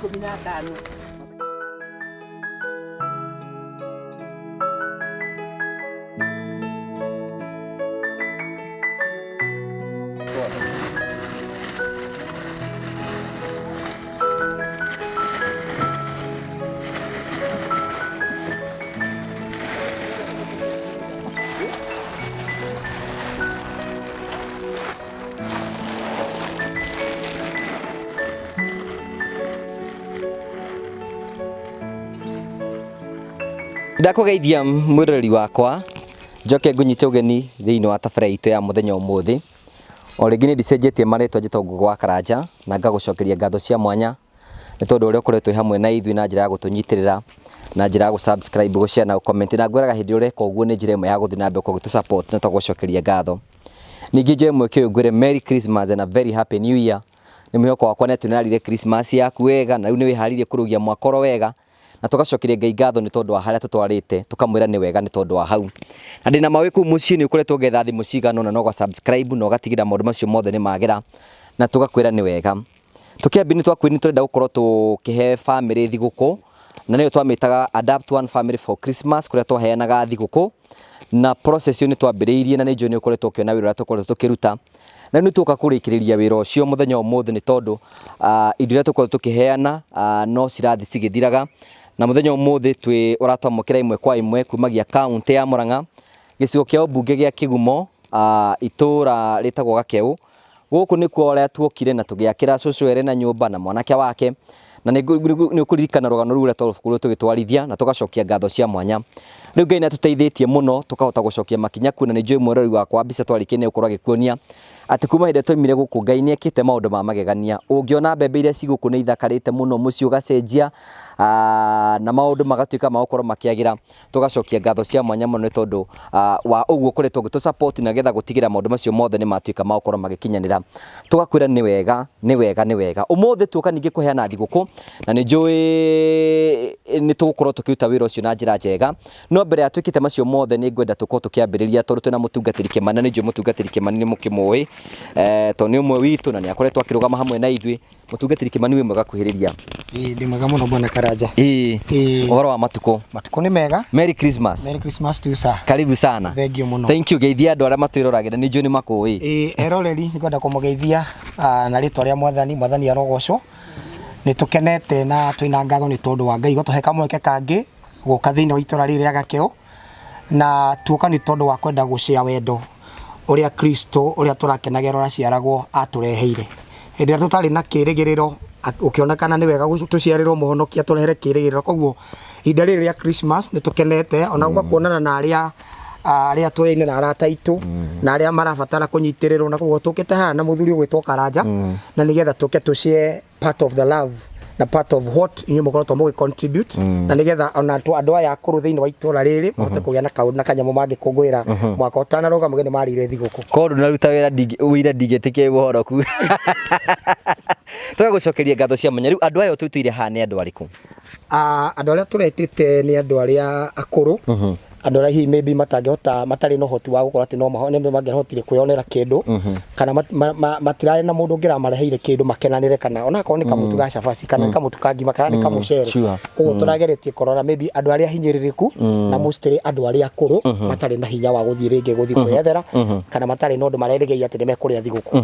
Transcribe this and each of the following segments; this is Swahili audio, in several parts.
15. Ndakugeithia mwirori wakwa njoke ngunyite ugeni thiini wa tabara itu ya muthenya umuthi o ringi ni ndicenjetie maritwa njitwo Ngugi wa Karanja na ngagucokeria ngatho cia mwanya ni tondu uria ukoretwo hamwe na ithui na njira ya gutunyitirira na njira ya gusubscribe gushare na comment na ngwiraga hindi ureka uguo ni njira imwe ya guthii na mbere kugutu support na twagucokeria ngatho ningi nje mweke ngwire Merry Christmas and a very happy new year ni mwihoko wakwa ni tunarire Christmas yaku wega na riu ni wiharirie kurugia mwaka ro wega na tugacokeria Ngai ngatho ni tondu wa haria tutwarite tukamwira ni wega ni tondu wa hau na ndina mawiku mucii ni ukoretwo ngetha thimu cigano na no ga subscribe no gatigira maundu macio mothe ni magira na tugakwira ni wega tukiambi ni twakwini turenda gukorwo tukihe family thiguku na niyo twamitaga Adapt One Family for Christmas kuria twaheanaga thiguku na process yo ni twambiriirie na ni njo ni ukoretwo ukiona wira uria tukoretwo tukiruta na ni tuka kurikiriria wira ucio muthenya umuthi ni tondu indo iria tukoretwo tukiheana no cirathi cigithiraga na muthenya umuthi twi uratwamukira imwe kwa imwe kumagia county ya Murang'a gicigo kia ubunge gia Kigumo itura ritagwo Gakeu guku ni kwa uria tuokire na tugiakira cucu ere na nyumba na mwanake wake na ni ukuririkana rugano ruria twakorwo tugitwarithia na tugacokia ngatho cia mwanya riu Ngai natuteithĩtie muno tukahota gucokia makinya kuna ni njui mwirori wakwa mbica twarikene ukorwo agikuonia ati kuma hinde twaimire guku Ngai ni ekite maundu ma magegania ungiona mbembe iria ciguku ni ithakarite muno muci ugacenjia na maundu magatuika ma gukorwo makiagira tugacokia ngatho cia mwanya muno ni tondu wa uguo kuretwo gitu support na getha gutigira maundu macio mothe ni matuika ma gukorwo magikinyanira tugakwira ni wega umuthi tuka ningi kuheana thiguku na ni njui ni tugukorwo tukiruta wira ucio na njira njega no mbere atwikite macio mothe ni ngwenda tukorwo tukiambiriria tondu twina mutungatiri Kimani ni njui mutungatiri Kimani ni mukimui to ni umwe witu na ni akoretwo akirugama hamwe na ithui mutungatiri Kimani wi mwega kuhiriria ndi mwega muno bwana Karanja uhoro wa matuko ni mega Merry Christmas to you sir karibu sana thank you muno thank you geithia andu aria matwiroragire ni njui ni makui eroreri ngwenda kumugeithia na ritwa ria mwathani arogocwo ni tukenete na twina ngatho ni tondu wa Ngai gutuhe kamweke kangi guka thiini wa itura riri ya Gakeu na tuoka ni tondu wa kwenda gucia wendo uria Kristo uria turakenagira uraciaragwo atureheire hindi tutari na kirigiriro ukionekana ni wega tuciarirwo muhonokia turehere kirigiriro koguo ihinda riri ria Christmas ni tukenete ona kuonana na aria twine na arata itu na aria marabatara kunyitirirwo na koguo tukite haha na muthuri ugwitwo Karanja na nigetha tuke tucie part of the love na part of what inyo mukorotwo mugi contribute na nigetha ona andu aya akuru thiini wa itura riri mote kugia na kaundu na kanyamu mangi kungwira mwaka utanaruga mugeni marire thiguku kondu naruta wira ndigitikie uhoro ku tugagucokeria ngatho cia mwanya riu andu aya twitire ha ni andu ariku andu aria turetite ni andu aria akuru andu aria hihi maybe matari no hoti wa gukora ati no mahone mangehotire kwionera kindu kana matirari na mundu ngira mareheire kindu makenanire kana ona ko ni kamutu ga cabaci kana kamutu ka ngima kana ni kamucere koguo turageretie korora maybe andu aria hinyiririku na mostly andu aria akuru matari na hinya wa guthii ringi guthii kwethera kana matari no ndu marerigeia ati nimekuria thiguku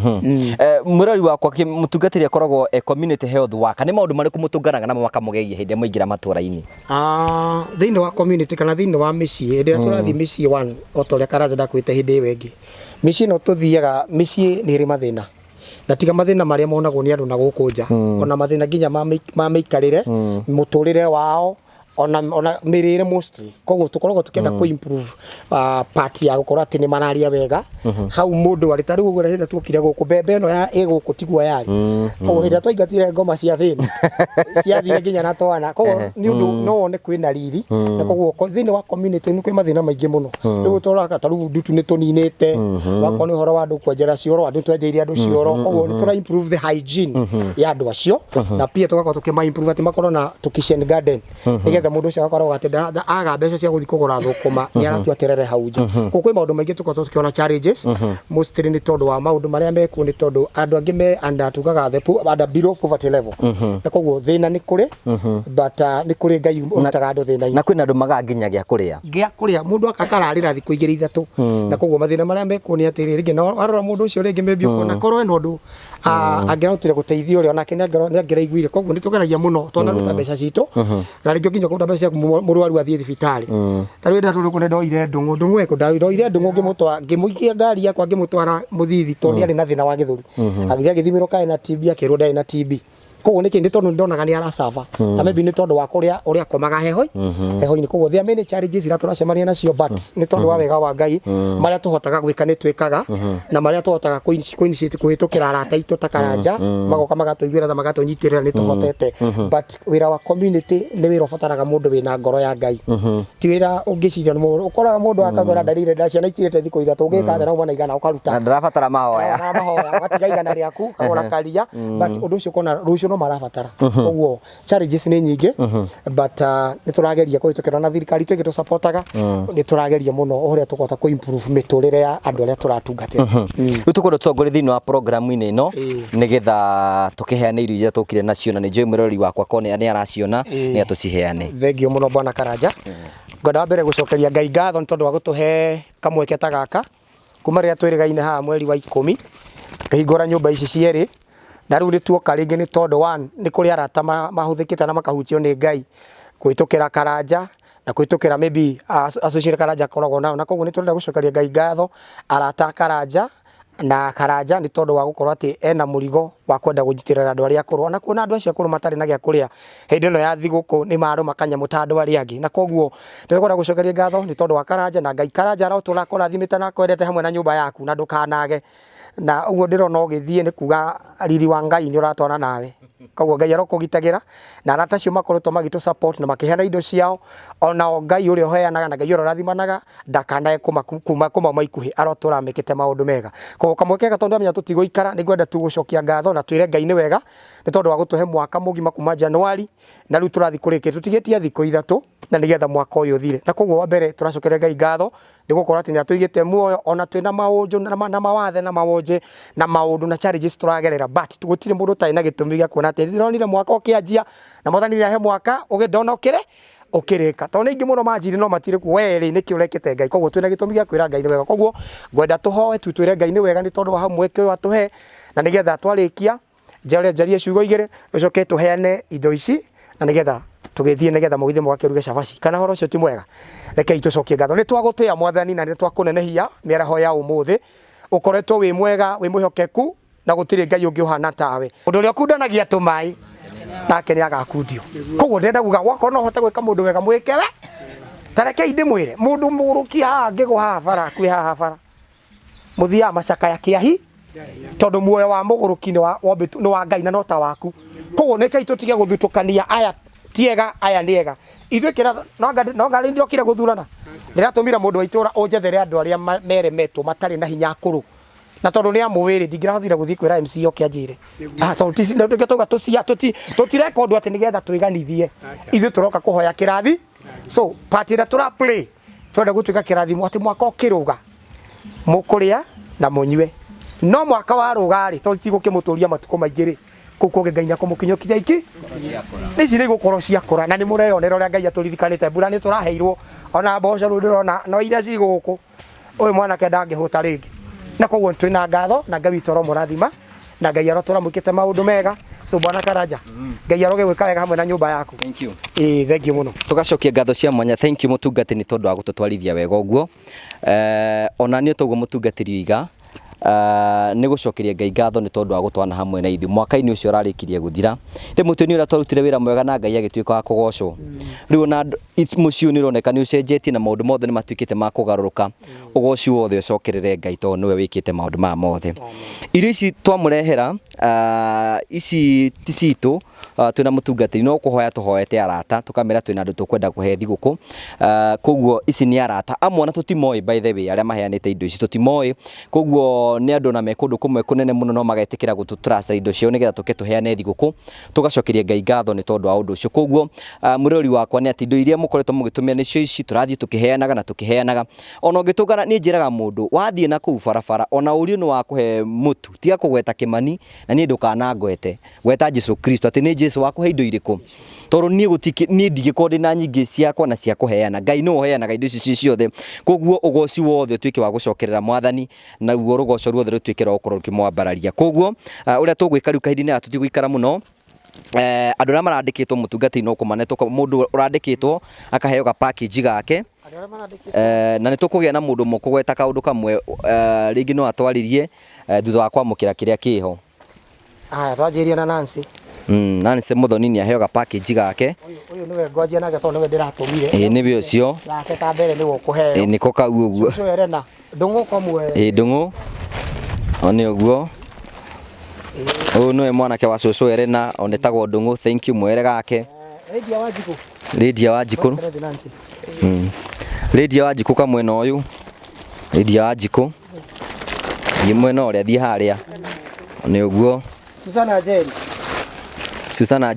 mwirori wakwa mutungatiri akoragwo community health worker ni maundu mariku mutunganaga namo makamugegia hindi mwingira matura-ini thiini wa community kana thiini wa micii ndi turathi micii one otoria Karanja ndakwite hindi wengi micii no tuthiaga micii ni ri mathina na tiga mathina maria monagwo ni andu na guku nja ona mathina nginya ma meikarire muturire wao ona mirire mostly koguo tukoragwo tukienda ku improve part ya gukora ati ni mararia wega hau mundu ari tari gugura hinda tukire guku bebe no ya guku tigwa yari koguo hinda twaingatire ngoma cia thini cia thire nginya na twana koguo ni undu no one kwina riri na koguo thini wa community ni kwi mathina maingi muno riu turaga taru ndutu ni tuninite wako ni horo wa andu kwenjera cioro andu twenjeire andu cioro koguo ni tura improve the hygiene ya andu acio na pia tugakorwo tukima improve ati makorwo na kitchen garden nigetha kwenda mundu ucio agakorwo ati aga mbeca cia guthi kugura thukuma ni aratua terere hau nja ko kwĩ maundu maingĩ tuko tukiona challenges mostly ni tondu wa maundu maria meku ni tondu andu angi me anda tugaga the under below poverty level na koguo thina ni kuri but ni kuri Ngai urutaga andu thina na kwĩna andu maganginya gĩa kũrĩa mundu akararira thiku igiri ithatu na koguo mathina maria meku ni atiri ringi no arora mundu ucio ringi maybe ukona korwo eno ndu angirotire guteithio ri onake ni angiraiguire koguo ni tugeragia muno tona ruta mbeca citu na ringi nginya kuruta mbeca murwaru athie thibitari ta rwenda tuli kune ndoire ndungu eko ndoire ndungu ngimutwa ngimuikia ngari yakwa ngimutwara muthithi tondi ari na thina wa githuri agithia githimirwo kae na TB akirwo ndai na TB koguo niki ndi tondu ndonaga ni arasava na maybe ni tondu wa uria komaga heho-ini koguo there many challenges ira turacemania nacio but ni tondu wa wega wa Ngai maria tuhotaga gwika ni twikaga na maria tuhotaga kuinitiate kuhitukira arata itu takaranja magoka magatuiguira tha magatunyitirira ni tuhotete but wira wa community ni wira ubataraga mundu wina ngoro ya Ngai ti wira ungiciria ni mundu ukoraga mundu akagora ndarire ndacia na itirete thiku ithatu ungika na mwana igana ukaruta na ndarabatara mahoya watiga igana riaku kagora karia but undu ucio kona rucio no marabatara koguo challenges ni nyingi but ni turageria kuhitukira na thirikari tu gitu supportaga ni turageria muno uria tukota ku improve miturire ya andu aria turatungatira riu tukorwo tongore thiini wa programu-ini ino nigetha tukiheane irio iria tukire nacio na ni Joy Mwirori wakwa kone ani araciona ni atuciheane thengio muno bwana Karanja ngoda mbere gucokeria Ngai ngatho ni tondu wa gutuhe kamweke ta gaka kuma ria twirigaine ha mweri wa 10 ngahingura nyumba ici cieri na riu ni tuoka ringi ni tondu one ni kuri arata mahuthikite na makahutio ni Ngai kuitukira Karanja na kuitukira maybe associate Karanja koragwo nao na koguo ni turenda gucokeria Ngai ngatho arata Karanja na Karanja ni tondu wa gukorwo ati ena murigo wa kwenda gujitirira andu aria akuru na kuona andu acio akuru matari na gya kuria hindi ino ya thiguku ni maru makanya mutandu aria angi na koguo ndikwenda gucokeria ngatho ni tondu wa Karanja na Ngai Karanja aro turakorathimite na kwendete hamwe na nyumba yaku na ndukanage na uguo ndirona ugithie ni kuga riri wa Ngai ni uratwana nawe koguo Ngai arokugitagira na arata acio makoretwo magitu support na makiheana indo ciao ona Ngai uria uheanaga na Ngai urathimanaga ndakanae kuma maikuhi arotura mekete maundu mega koguo kamwekega tondu amenya tutigoikara ni gwenda tu gucokia ngatho na twire Ngai ni wega ni tondu wa gutuhe mwaka mugima kuma Januari na riu turathi kurike tutigetie thiko ithatu na nigetha mwaka uyu thire na koguo wa mbere turacokeria Ngai ngatho ni gukora ati ni atuigite muoyo ona twina maunju na mawathe na mawonje na maundu na challenges turagerera but tugutire mundu tai na gitumi gya kuona ati ndironire mwaka ukianjia na mwathani he mwaka ugindona ukirika tondu ingi muno manjiri no matire ku weri niki urekete Ngai koguo twina gitumi gya kwira Ngai ni wega koguo ngwenda tuhoe twire Ngai ni wega ni tondu wa hamweke wa tuhe na nigetha twarikia jaria ciugo igire ucoke tuheane indo ici na nigetha tugithie nigetha mugithie mugakiruge cabaci kana horo cio ti mwega reke itucokie ngatho ni twagutia mwathani na ni twakunenehia miaraho ya umuthi ukoretwo wi mwega wi muhokeku na gutire Ngai ungi uhana tawe undu uria kundanagia tumai nake ni agakundio koguo ndenda kuga gwakora no hote gwika mundu wega mwikewe tareke indi mwire mundu muruki ha ngigwa ha bara kwi ha bara muthia macaka ya kiahi tondu muoyo wa muguruki ni wa Ngai na nota waku koguo neke itutige guthutukania aya tiega aya niega ithuĩ kĩra no ngari ndokire guthurana ndiratumira mundu wa itura unjethere andu aria meremetwo matari na hinya akuru na tondu ni amuwiri ndingirahothire guthii kwira MC okianjire tondu tisi ndatuga tucia tutireka undu ati nigetha twiganithie ithuĩ turoka kuhoya kirathi so party ira tura play twenda gutuika kirathimo ati mwaka ukiruga mukuria na munywe no mwaka wa rugari tondu tigũkĩmũtũria matuko maingĩ kuko Ngai na kumukinyokithia iki nici ni gukorwo ciakura na ni mureyonera uria Ngai aturithikanite mbura ni turaheirwo ona mboco ru ndirona no iria ci guku uyu mwana ke ndangihuta ringi na koguo twina ngatho na Ngai witũ murathima na Ngai arotura mukite maundu mega so bwana Karanja Ngai aroge gwika wega hamwe na nyumba yaku thank you thank you muno tugacokia ngatho cia mwanya thank you mutungati ni tondu wa gututwarithia wega uguo ona ni toguo mutungatiri iga ni gucokeria Ngai ngatho ni tondu wa gutwana hamwe na ithu mwaka-ini ucio urarikirie guthira ri mutuni ura twarutire wira mwega na Ngai agituika wa kugocwo riu na mucio ni roneka ni ucenjetie na maundu mothe ni matuikite ma kugaruruka ugoci wothe ucokerere Ngai tondu niwe wikite maundu ma mothe irio ici twamurehera ici ti citu twina mutungatiri no kuhoya tuhoete arata tukamera twina andu tukwenda kuhe thiguku koguo ici ni arata amwe na tutimoi by the way aria maheanite indo ici tutimoi koguo koguo nĩ andũ na mekundu kumwe kunene muno no magetikira gututrust indo cio nigetha tuketuheane thiguku tugacokeria Ngai ngatho ni tondu wa undu ucio koguo murori wakwa ni ati indo iria mukoretwo mugitumia nicio ici turathie tukiheanaga na tukiheanaga ona ngitungana ni njiraga mundu wathie na kuu barabara ona urio ni wa kuhe mutu tiga kugweta Kimani na ni ndukana ngwete gweta Jesu Kristo ati ni Jesu wa kuhe indo iriku tondu ni ndigikondi na nyingi ciakwa na cia kuheana Ngai no uheanaga indo ici ciothe koguo ugoci wothe tuike wa gucokerera mwathani na ruo rugoco ruothe rutuike ro korwo kimwambararia koguo uria tugwika riu kahindi na tutigwikara muno andu ra marandikitwo mutungati no kumanetwo mundu urandikitwo akaheo ga package gake na nitukugia na mundu mukugweta kaundu kamwe ringi no atwaririe thutha wa kwamukira kiria kiho twanjiria na Nancy Nancy Muthoni ni aheo ga package gake uyu niwe ngojia nake tondu niwe ndiratumire ni bio cio gake ka mbere ni gukuheo niko kau uguo so Elena ndungu komwe ndungu oni uguo uyu niwe mwanake wa cucu Elena onetagwo ndungu thank you mwere gake Lydia Wanjiku Lydia Wanjiku kamwena uyu Lydia Wanjiku ni mwena uria thie haria ni uguo Susana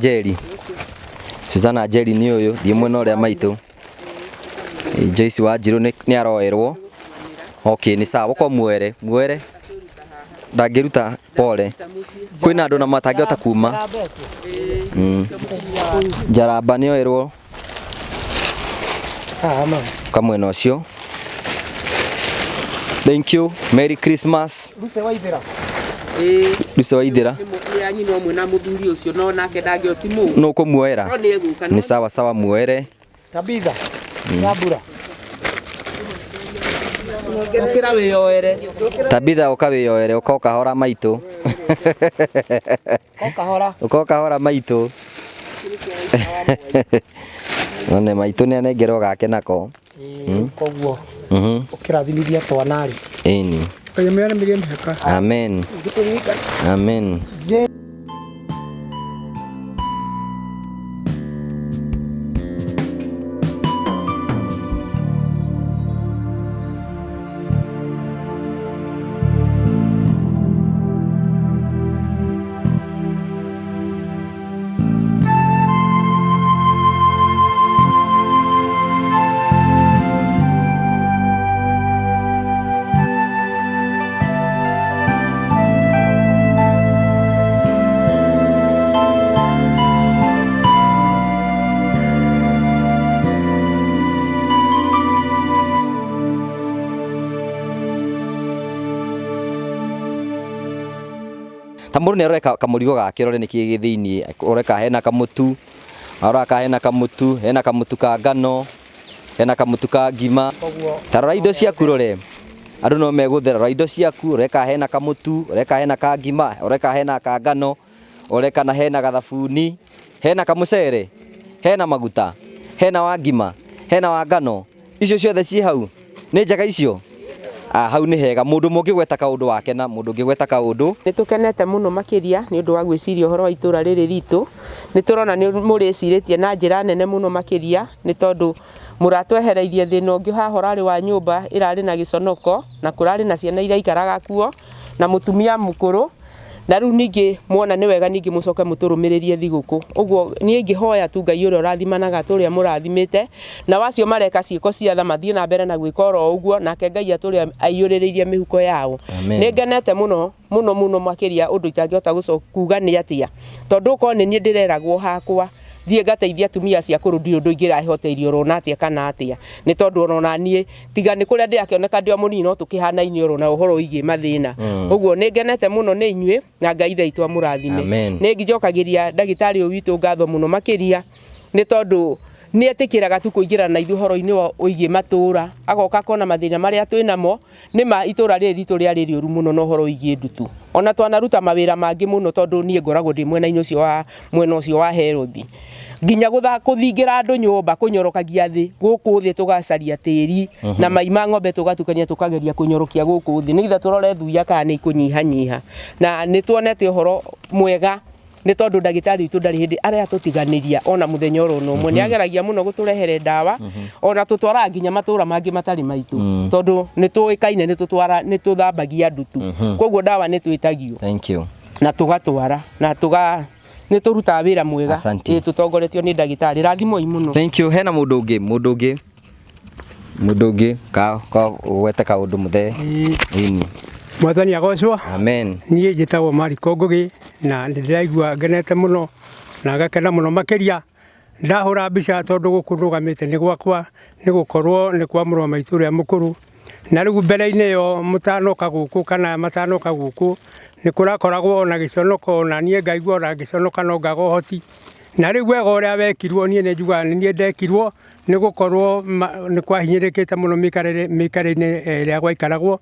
Jerry ni uyu thie mwena uria maitu Joyce Wanjiru ni aroerwo okay ni sawa kwa mwere ndagiruta pole kwina andu na matangihota kuma Jaramba ni oerwo kamwena ucio thank you Merry Christmas Luce Waithira yanyu no mwe na muthuri ucio no nake ndangiotimu no kumuera ni sawa muere Tabitha Nyambura ukira wiyoere Tabitha ukawiyoere ukahora maitu ukahora maitu none maitu ni anengerwo gake nako koguo ukirathimithia twanari eni amen amen Tamuru ni areka kamurigo gake rore niki githiini ureka hena kamutu araka hena kamutu ka ngano hena kamutu ka ngima tarora indo ciaku rore andu no meguthera indo ciaku ureka hena kamutu ureka hena ka ngima ureka hena ka ngano ureka na hena gathabuni hena kamucere hena maguta hena wa ngima hena wa ngano icio ciothe ci hau ni njaga icio hau ni hega mundu mungigweta kaundu wake na mundu ngigweta kaundu nitukenete muno makiria ni undu wa gwiciria uhoro wa itura riri ritu niturona ni muriciritie na njira nene muno makiria ni tondu muratwehereirie thina ungi haha urari wa nyumba irari na giconoko na kurari na ciana ira ikaraga kuo na mutumia mukuru na riu ningi muona ni wega ningi mucoke muturumiririe thiguku uguo nie ngihoya tu Ngai uria rathimanaga turia murathimite na wacio mareka ciiko ciatha mathie na mbere na gwika oro uguo nake Ngai aturia aiyuriririe mihuko yao ni ngenete muno makiria undu itangihota kuga ni atia tondu ko ni nie ndireragwo hakwa thie ngateithia atumia cia kurudi undu ingirahoteirio rona atia kana atia ni tondu rona nie tiga ni kuria ndiakioneka ndio munini no tukihana ini rona uhoro igi mathina uguo ni ngenete muno ni inyue na Ngai thaitwa murathime ni ngijokagiria ndagitari witu ngatho muno makiria ni tondu ni etikiraga tu kuingira na ithu horo-ini wa uigi matura agoka kona mathina maria twinamo ni ma itura riri ritu riari riuru muno no horo uigi ndutu ona twanaruta mawira mangi muno tondu nie ngoragwo ndi mwena-ini ucio wa mwena ucio wa Herodi nginya kuthingira andu nyumba kunyorokagia thi guku thi tugacaria tiri na maima ng'ombe tugatukania tukageria kunyorokia guku thi ni itha turore thuya kana ni kunyihanyiha na ni tuonete uhoro mwega nĩ tondũ ndagĩtarĩ witũ ndarĩ hĩndĩ aratũtiganĩria ona mũthenya oro no mwe nĩ ageragia mũno gũtũrehere ndawa ona tũtwaraga nginya matũra mangĩ matarĩ maitũ tondũ nĩ tũĩkaine nĩ tũthambagia ndutu koguo ndawa nĩ twĩtagio na tũgatwara na nĩ tũrutaga wĩra mwega tũtongoretio nĩ ndagĩtarĩ rathimoi mũno. Thank you. Hena mũndũ ũngĩ ka wete kaũndũ mũthee ini Mwathani agocwo. Amen. Niĩ njĩtagwo Mariko Ngũgĩ na ndĩraigua ngenete mũno na ngakena mũno makĩria ndahũra mbica tondũ gũkũ rũgamĩte nĩ gwakwa nĩ gũkorwo nĩ kwa mũrũ wa maitũ ũrĩa mũkũrũ na rĩu mbere-inĩ yo mũtanoka gũkũ kana matanoka gũkũ nĩ kũrakoragwo na gĩconoko na niĩ ngaigua ona gĩconoka no ngaga ũhoti na rĩu wega ũrĩa wekirwo niĩ nĩ njugaga nĩ niĩ ndekirwo nĩ gũkorwo nĩ kwahinyĩrĩkĩte mũno mĩikarĩre-inĩ ĩrĩa gwaikaragwo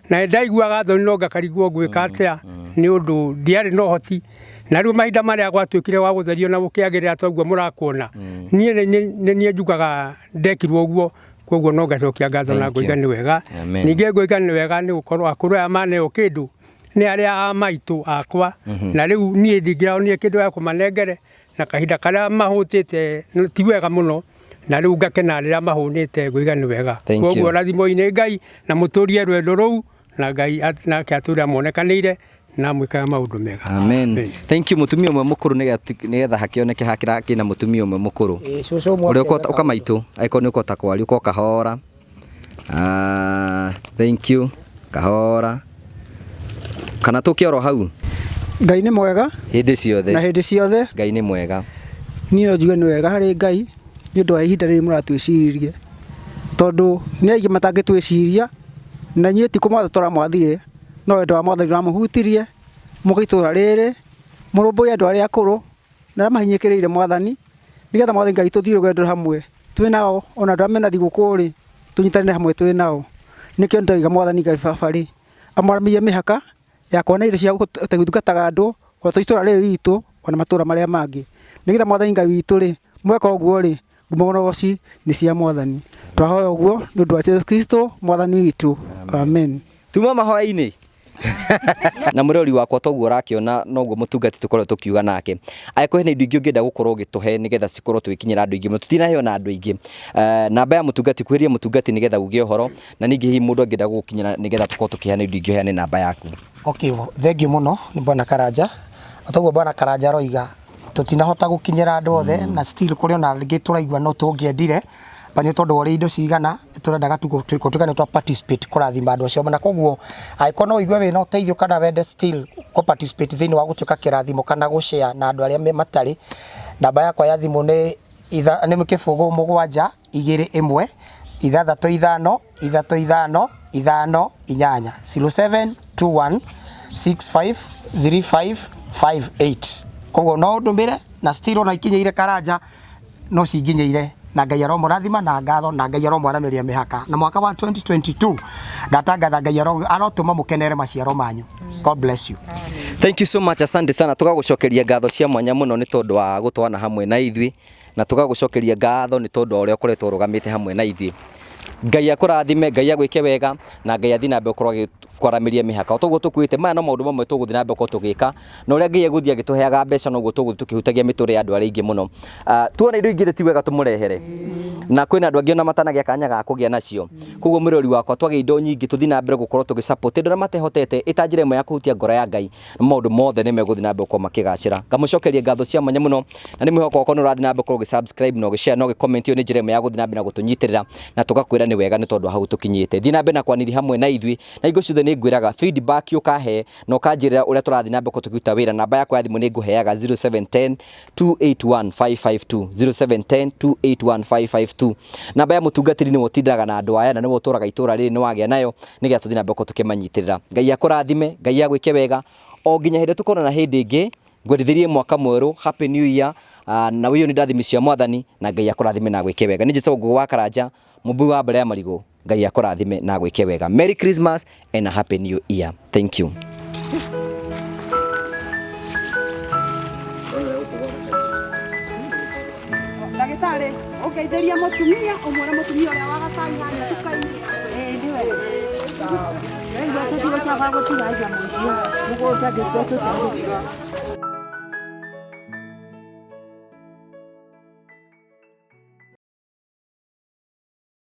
na ndaiguaga thoni no ngakarigwo ngwĩka atĩa nĩ ũndũ ndiarĩ na ũhoti na rĩu mahinda marĩa gwatuĩkire wa gũtherio na gũkĩagĩrĩra toguo mũrakuona niĩ njugaga ndekirwo ũguo koguo no ngacokia ngatho na ngũiga nĩ wega ningĩ ngũiga nĩ wega nĩ gũkorwo akũrũ aya maneo kĩndũ nĩ arĩa maitũ akwa na rĩu niĩ ndingĩraonire kĩndũ gĩa kũmanengere na kahinda karĩa mahũtĩte ti wega mũno na rĩu ngakena rĩrĩa mahũnĩte ngũiga nĩ wega koguo rathimo-inĩ Ngai na mũtũrie rwendo rũu na Ngai nake atũre amonekanĩire na mwĩkaga maũndũ mega. Amen. Thank you. Mũtumia ũmwe mũkũrũ nĩgetha hakĩoneke hakĩra kĩna mũtumia ũmwe mũkũrũ ũrĩa ũka maitũ aĩkorwo nĩ ũkota kwaria ũko kahora. Thank you. Kahora kana tũkĩoro hau. Ngai nĩ mwega hĩndĩ ciothe na hĩndĩ ciothe Ngai nĩ mwega. Niĩ no njuge nĩ wega harĩ Ngai nĩ ũndũ wa ihinda rĩrĩ mũratwĩciririe tondũ nĩ aingĩ matangĩtwĩciria na niĩ ti kũmwatha tũramwathire no wendo wa Mwathani ũramũhutirie mũka itũra rĩrĩ mũrũmbũiye andũ arĩa akũrũ na arĩa mahinyĩkĩrĩire Mwathani nĩgetha Mwathani Ngai tũthiĩ rũgendo hamwe twĩ nao ona andũ arĩa mena thigũkũ rĩ tũnyitanĩre hamwe twĩ nao nĩkĩo ndĩrauga Mwathani Ngai baba rĩ amwaramĩrie mĩhaka ya kuona indo cia gũtungataga andũ o ta itũra rĩrĩ ritũ ona matũra marĩa mangĩ nĩgetha Mwathani Ngai witũ rĩ mweka ũguo rĩ ngumogoci nĩ cia Mwathani twahoya ũguo nĩ ũndũ wa Jesũ Kristo Mwathani witũ. Amen. Tuma mahoya-inĩ na mũrori wakwa toguo ũrakĩona noguo mũtungati tũkorwo tũkiuga nake aĩkorwo hena indo ingĩ ũngĩenda gũkorwo ũgĩtũhe nĩgetha cikorwo twĩkinyĩra andũ aingĩ tũtinaheo na andũ aingĩ namba ya mũtungati kuhĩria mũtungati nĩgetha uge ũhoro na ningĩ hihi mũndũ angĩenda gũkinyĩra nĩgetha tũkorwo tũkĩheana indo ingĩ heane namba yaku. Okay, thank you mũno nĩ Bwana Karanja toguo Bwana Karanja roiga tutinahota gũkinyĩra andũ othe na still kũrĩ ona rĩngĩ tũraigua no tũngĩendire bani tondũ ũrĩa indo cigana tũrendaga tũkũtukane twa participate kũrathima andũ acio na koguo aĩkorwo no igue wĩna ũteithio kana wende still ko participate thĩinĩ wa gũtuĩka kĩrathimo kana gũshare na andũ arĩa matarĩ namba yakwa ya thimũ nĩ kĩbũgũ 7 2 1 6 5 5 8 0721 65 35 58 koguo no ndũmĩre na still ona ikinyĩire Karanja no cinginyĩire na Ngai aromũrathima na ngatho na Ngai aromwaramĩria mĩhaka na mwaka wa 2022 ndatangatha Ngai arotũma mũkenere maciaro manyu. God bless you. Thank you so much. Asante sana tũgagũcokeria ngatho cia mwanya mũno nĩ tondũ wa gũtwana hamwe na ithuĩ na tũgagũcokeria ngatho nĩ tondũ ũrĩa ũkoretwo ũrũgamĩte hamwe na ithuĩ. Ngai akũrathime, Ngai agwĩke wega na Ngai athi na mbere ũkorwo kwaramĩria mĩhaka toguo tũkwĩte maya no maũndũ mamwe tũgũthiĩ na mbere tũgĩka na ũrĩa Ngai egũthiĩ agĩtũheaga mbeca noguo tũgũthiĩ tũkĩhutagia mĩtũrĩre ya andũ arĩa aingĩ mũno. Tuona indo ingĩ ti wega tũmũrehere na kwĩna andũ angĩ ona matanagĩa kanya ga kũgĩa nacio koguo mũrori wakwa twagĩa indo nyingĩ tũthiĩ na mbere gũkorwo tũgĩsupport andũ arĩa matehotete ĩta njĩra ĩmwe ya kũhutia ngoro ya Ngai na maũndũ mothe nĩ megũthiĩ na mbere gũkorwo makĩgacĩra. Ngamũcokeria ngatho cia mwanya mũno na nĩ mwĩhoko wakwa nĩ ũrathiĩ na mbere gũkorwo ũgĩsubscribe na ũgĩshare na ũgĩcomment. Ĩyo nĩ njĩra ĩmwe ya gũthiĩ na mbere na gũtũnyitĩrĩra na tũgakwĩra nĩ wega nĩ tondũ hau tũkinyĩte. Thiĩ na mbere na kwanĩrĩra hamwe na ithuĩ na indo ciothe nĩ ngwĩraga feedback ũkahe na ũkanjĩrĩra ũrĩa tũrathiĩ na mbere tũkĩruta wĩra. Namba yakwa ya thimũ nĩ ngũheaga 0710 281 552 0710 281 552. Namba ya mũtungatĩri nĩ ũtindaraga na andũ aya na nĩ ũtũraga itũra rĩrĩ nĩ wagĩa nayo nĩgetha tũthiĩ na mbere tũkĩmanyitĩrĩra. Ngai akũrathime, Ngai agwĩke wega o nginya hĩndĩ tũkorwo na hĩndĩ ĩngĩ ngwendithĩrie mwaka mwerũ, happy new year. Na wĩyo nĩ ndathimi cia Mwathani na Ngai akũrathime na agwĩke wega. Nĩ Jesũ Ngũgĩ wa Karanja mũmbui wa mbere ya marigũ. Ngai akũrathime na agwĩke wega. Merry Christmas and a happy new year. Thank you. Ndagĩtarĩ ũgeithĩria mũtumia ũmwĩre mũtumia ũrĩa wa gacai hana tuka-inĩ. Ndiwe. Ndio tũtiga gũtiga mũico. Mũgũnda ndĩtwo tũtiga.